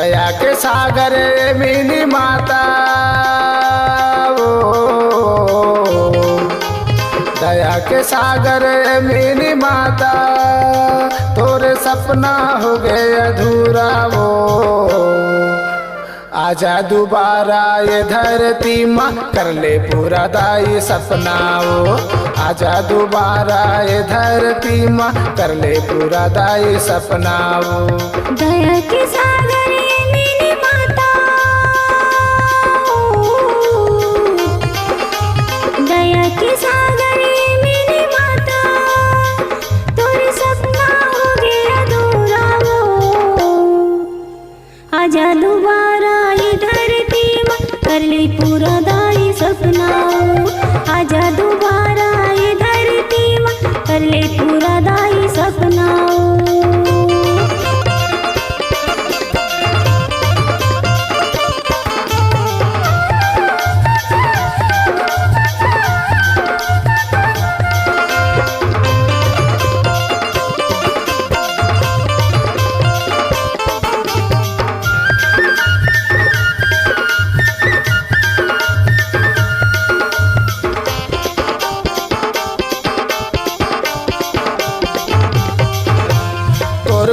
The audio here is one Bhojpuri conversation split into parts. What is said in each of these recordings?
दया के सागर मीनी माता दया के सागर मीनी माता तोरे सपना हो गए अधूरा वो आजा दोबारा ये धरती माँ कर ले पूरा दाई सपना वो आजा दोबारा ये धरती माँ कर ले पूरा दाई सपना वो दया के सागर मीनी माता दया के सागर मीनी माता तोरे सपना हो गया अधूरा वो आजा दोबारा ये धरती माँ कर ले पूरा दाई सपना वो आजा दोबारा ये धरती माँ कर ले पूरा दाई सपना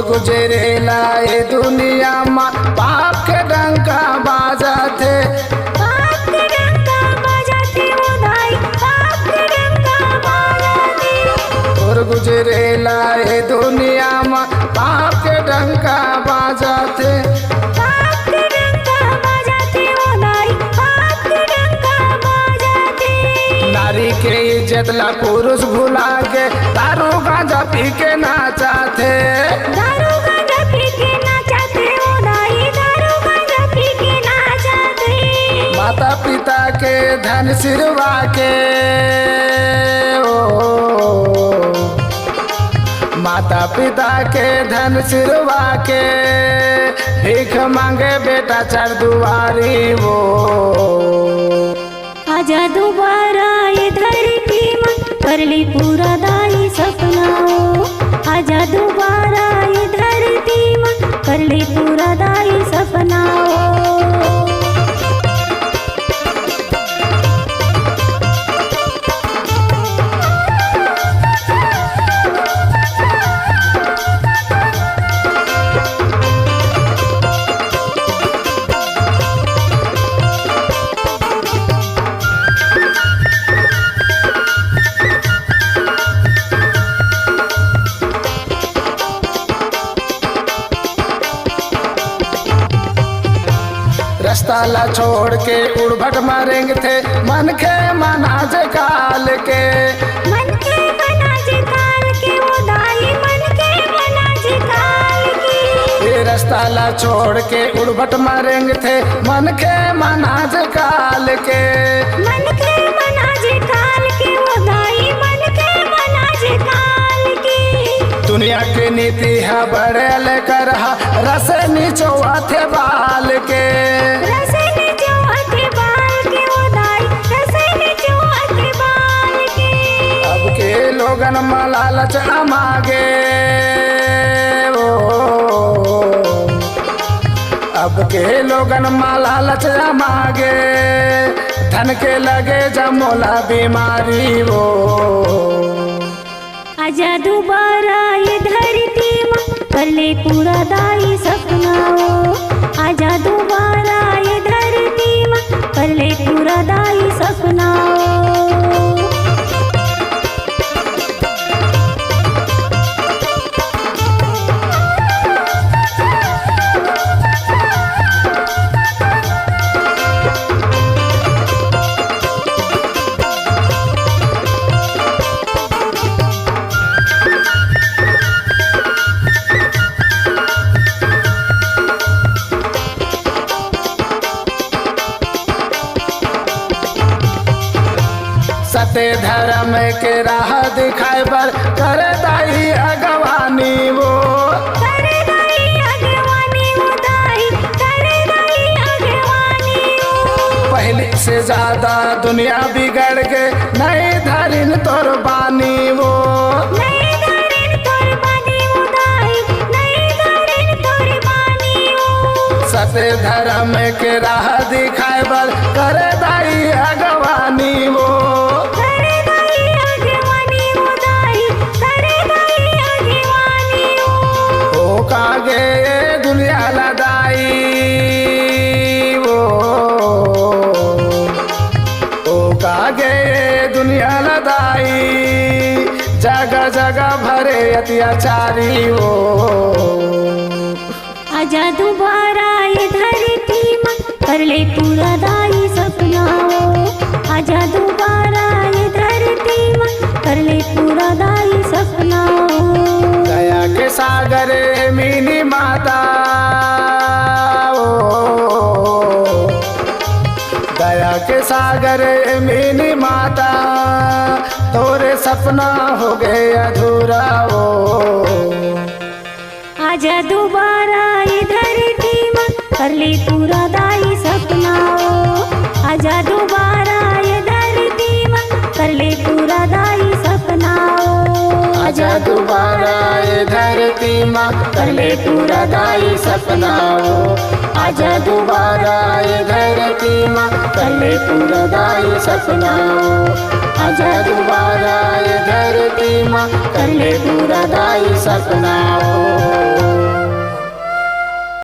गुजरे लाए दुनिया माँ पाप के डंका बाजा थे पाप के डंका बाजा थे वो दाई पाप के डंका बाजा थे और गुजरे लाए दुनिया माँ पाप के डंका बाजा थे पाप के डंका बाजा थे वो दाई पाप के डंका बाजा थे नारी के इज्जत ला पुरुष भुला के दारू गांजा पी के नाचा थे दारू गांजा पी के नाचते ओ दाई दारू गांजा पी के नाचते माता पिता के धन सिरवा के माता पिता के धन सिरवा के भीख मांगे बेटा चार दुआरी वो आजा दोबारा ये धरती माँ कर ली पूरा दाई सपना आजा दोबारा ये धरती माँ कर ली पूरा दाई सपना रास्ता ला छोड़ के उड़भट मारेंगे थे मन के मनाज काल के मन के मनाज काल के वो दाई मन के मनाज काल के ये रास्ता ला छोड़ के उड़भट मारेंगे थे मन के मनाज काल के मन के मनाज काल के वो दाई मन के मनाज काल के दुनिया की नीति है बड़े लेकर रस नीचोआ थे बाल के रसे नीचोआ थे बाल के वो दाई रसे नीचोआ थे बाल के अब के लोगन मलालच मांगे अब के लोगन मलालच मांगे धन के लगे जमोला बीमारी वो आजा दोबारा ये धरती माँ कर ले पूरा दाई सपना आजा दोबारा ये धरती माँ कर ले पूरा दाई सपना सत्य धर्म के राह दिखाए पर कर दाई अगवानी वो करे दाई अगवानी वो दाई करे दाई अगवानी वो पहले से ज्यादा दुनिया बिगड़ के नई धरिन तोर बानी वो नई धरिन तोर बानी वो दाई नई धरिन तोर बानी वो सत्य धर्म के राह दिखाए बर कर दाई अगवानी वो करे दाई अगवानी वो दाई करे दाई अगवानी वो ओ कागे दुनिया लदाई वो ओ कागे दुनिया लदाई जगह जगह भरे अत्याचारी हो आजा दोबारा ये धरती माँ कर ले पूरा दाई सपना वो आजा दोबारा ये धरती माँ कर ले पूरा दाई सपना वो दया के सागर मीनी माता ओ दया के सागर मीनी माता तोरे सपना हो गए अधूरा वो आजा दोबारा ये धरती माँ कर ले पूरा दाई सपना वो आजा दोबारा ये धरती माँ कर ले पूरा दाई सपना वो आजा दोबारा ये धरती माँ कर ले पूरा दाई सपना वो आजा दोबारा ये धरती माँ कर ले पूरा दाई सपना वो आजा दोबारा ये धरती माँ कर ले पूरा दाई सपना वो